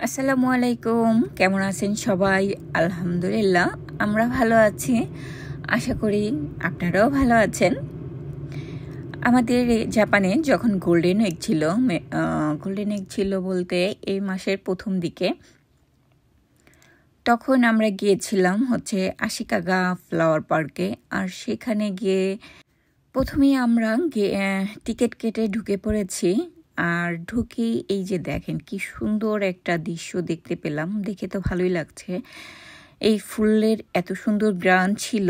আসসালামু আলাইকুম, কেমন আছেন সবাই? আলহামদুলিল্লাহ আমরা ভালো আছি। আশা করি আপনারাও ভালো আছেন। আমাদের জাপানে যখন গোল্ডেন উইক ছিল বলতে এই মাসের প্রথম দিকে, তখন আমরা গিয়েছিলাম হচ্ছে আশিকাগা ফ্লাওয়ার পার্কে। আর সেখানে গিয়ে প্রথমেই আমরা টিকিট কেটে ঢুকে পড়েছি। আর ঢুকেই এই যে দেখেন কি সুন্দর একটা দৃশ্য দেখতে পেলাম, দেখে তো ভালোই লাগছে। এই ফুলের এত সুন্দর গ্রান ছিল,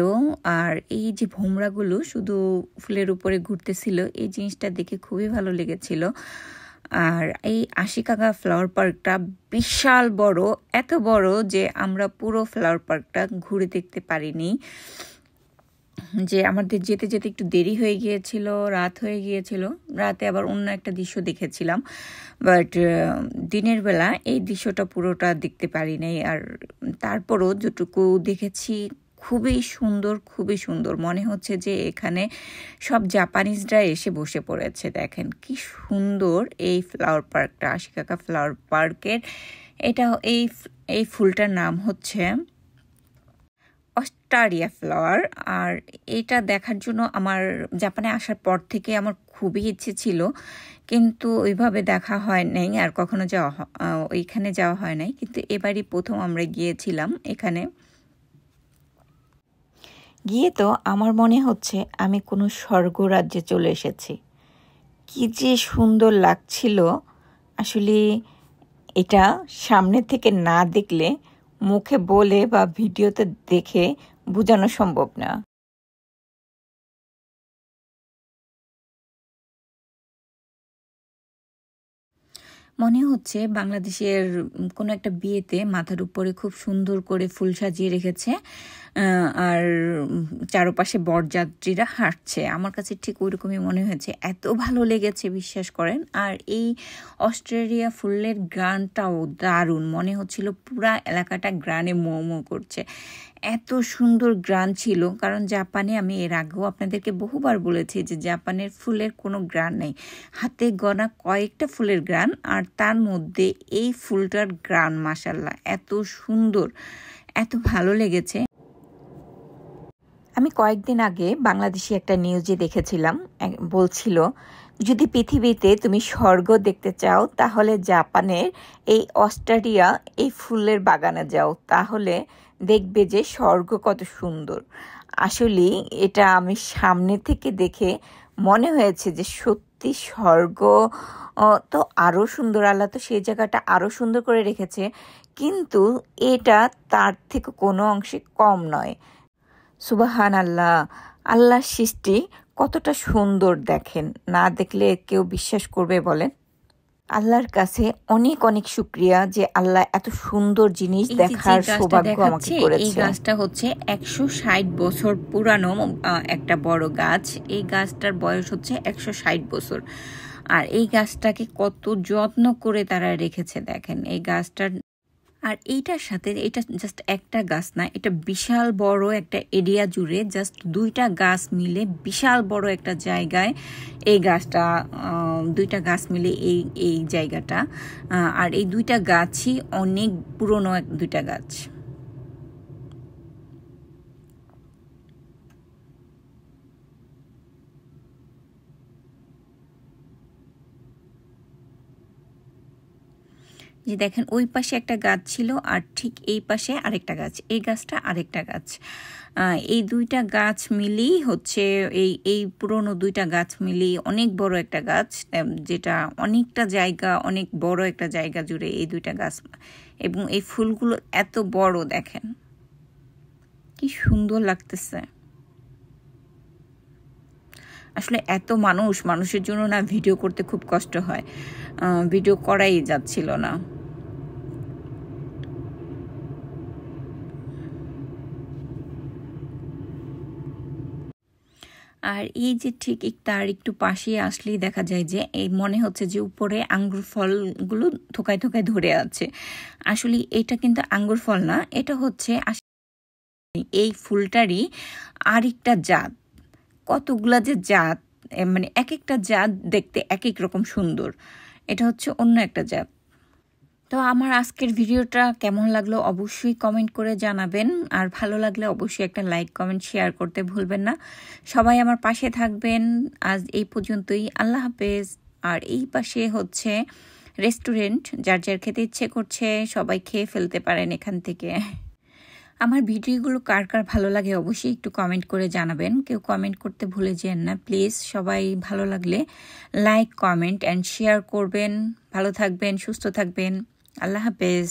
আর এই যে ভোমরাগুলো শুধু ফুলের উপরে ঘুরতেছিল, এই জিনিসটা দেখে খুবই ভালো লেগেছিল। আর এই আশিকাগা ফ্লাওয়ার পার্কটা বিশাল বড়, এত বড় যে আমরা পুরো ফ্লাওয়ার পার্কটা ঘুরে দেখতে পারিনি। যে আমাদের যেতে যেতে একটু দেরি হয়ে গিয়েছিল, রাত হয়ে গিয়েছিল। রাতে আবার অন্য একটা দৃশ্য দেখেছিলাম, বাট দিনের বেলা এই দৃশ্যটা পুরোটা দেখতে পারি নাই। আর তারপরও যেটুকু দেখেছি খুবই সুন্দর মনে হচ্ছে যে এখানে সব জাপানিজরা এসে বসে পড়েছে। দেখেন কি সুন্দর এই ফ্লাওয়ার পার্কটা, আশিকাগা ফ্লাওয়ার পার্কের। এটা এই ফুলটার নাম হচ্ছে অস্টারিয়া ফ্লাওয়ার। আর এটা দেখার জন্য আমার জাপানে আসার পর থেকে আমার খুবই ইচ্ছে ছিল, কিন্তু ওইভাবে দেখা হয় নাই, আর কখনো ওইখানে যাওয়া হয় নাই। কিন্তু এবারই প্রথম আমরা গিয়েছিলাম এখানে। গিয়ে তো আমার মনে হচ্ছে আমি কোনো স্বর্গ রাজ্যে চলে এসেছি। কি যে সুন্দর লাগছিল, আসলে এটা সামনে থেকে না দেখলে, মুখে বলে বা ভিডিওতে দেখে বোঝানো সম্ভব না। মনে হচ্ছে বাংলাদেশের কোনো একটা বিয়েতে মাথার উপরে খুব সুন্দর করে ফুল সাজিয়ে রেখেছে, আর চারপাশে বরযাত্রীরা হাঁটছে। আমার কাছে ঠিক ওইরকমই মনে হয়েছে, এত ভালো লেগেছে বিশ্বাস করেন। আর এই অস্ট্রেলিয়া ফুলের গ্রানটাও দারুণ, মনে হচ্ছিল পুরা এলাকাটা গ্রানে মো করছে, এত সুন্দর গ্রান ছিল। কারণ জাপানে আমি এর আগেও আপনাদেরকে বহুবার বলেছি যে জাপানের ফুলের কোনো গ্রান নেই, হাতে গোনা কয়েকটা ফুলের গ্রান, আর তার মধ্যে এই ফুলটার গ্রান মাশাআল্লাহ এত সুন্দর, এত ভালো লেগেছে। আমি কয়েকদিন আগে বাংলাদেশি একটা নিউজে দেখেছিলাম, বলছিল যদি পৃথিবীতে তুমি স্বর্গ দেখতে চাও তাহলে জাপানের এই অস্ট্রেলিয়া এই ফুলের বাগানে যাও, তাহলে দেখবে যে স্বর্গ কত সুন্দর। আসলে এটা আমি সামনে থেকে দেখে মনে হয়েছে যে সত্যি স্বর্গ। তো আরও সুন্দর, আল্লাহ তো সেই জায়গাটা আরও সুন্দর করে রেখেছে, কিন্তু এটা তার থেকে কোনো অংশে কম নয়। সুবাহান আল্লাহ, আল্লাহর সৃষ্টি কতটা সুন্দর দেখেন, না দেখলে কেউ বিশ্বাস করবে বলেন? আল্লাহর কাছে অনেক অনেক শুকরিয়া যে আল্লাহ এত সুন্দর জিনিস দেখার সৌভাগ্য আমাকে করেছে। এই গাছটা হচ্ছে 160 বছর পুরানো একটা বড় গাছ। এই গাছটার বয়স হচ্ছে 160 বছর। আর এই গাছটাকে কত যত্ন করে তারা রেখেছে দেখেন। এই গাছটার, আর এইটার সাথে এটা জাস্ট একটা গাছ না, এটা বিশাল বড় একটা এরিয়া জুড়ে জাস্ট দুইটা গাছ মিলে বিশাল বড় একটা জায়গায় এই গাছটা, দুইটা গাছ মিলে এই জায়গাটা। আর এই দুইটা গাছই অনেক পুরনো দুইটা গাছ। যে দেখেন ওই পাশে একটা গাছ ছিল, আর ঠিক এই পাশে আরেকটা গাছ, এই গাছটা আরেকটা গাছ। এই দুইটা গাছ মিলেই হচ্ছে এই পুরনো দুইটা গাছ মিলেই অনেক বড় একটা গাছ, যেটা অনেকটা জায়গা, অনেক বড় একটা জায়গা জুড়ে এই দুইটা গাছ। এবং এই ফুলগুলো এত বড়, দেখেন কি সুন্দর লাগতেছে। আসলে এত মানুষের জন্য না ভিডিও করতে খুব কষ্ট হয়, ভিডিও করাই যাচ্ছিল না। আর এই যে ঠিক তার একটু পাশে আসলেই দেখা যায় যে এই মনে হচ্ছে যে উপরে আঙ্গুর ফলগুলো থোকায় থোকায় ধরে আছে। আসলে এটা কিন্তু আঙ্গুর ফল না, এটা হচ্ছে এই ফুলটারই আরেকটা জাত। কতগুলা যে জাত, মানে এক একটা জাত দেখতে এক এক রকম সুন্দর, এটা হচ্ছে অন্য একটা জাত। তো আমার আজকের ভিডিওটা কেমন লাগলো অবশ্যই কমেন্ট করে জানাবেন, আর ভালো লাগলে অবশ্যই একটা লাইক কমেন্ট শেয়ার করতে ভুলবেন না। সবাই আমার পাশে থাকবেন। আজ এই পর্যন্তই, আল্লাহ হাফেজ। আর এই পাশে হচ্ছে রেস্টুরেন্ট, যার যার খেতে ইচ্ছে করছে সবাই খেয়ে ফেলতে পারেন এখান থেকে। আমার ভিডিওগুলো কার কার ভালো লাগে অবশ্যই একটু কমেন্ট করে জানাবেন। কেউ কমেন্ট করতে ভুলে যেন না প্লিজ। সবাই ভালো লাগলে লাইক কমেন্ট অ্যান্ড শেয়ার করবেন। ভালো থাকবেন, সুস্থ থাকবেন। আল্লাহ হাফেজ।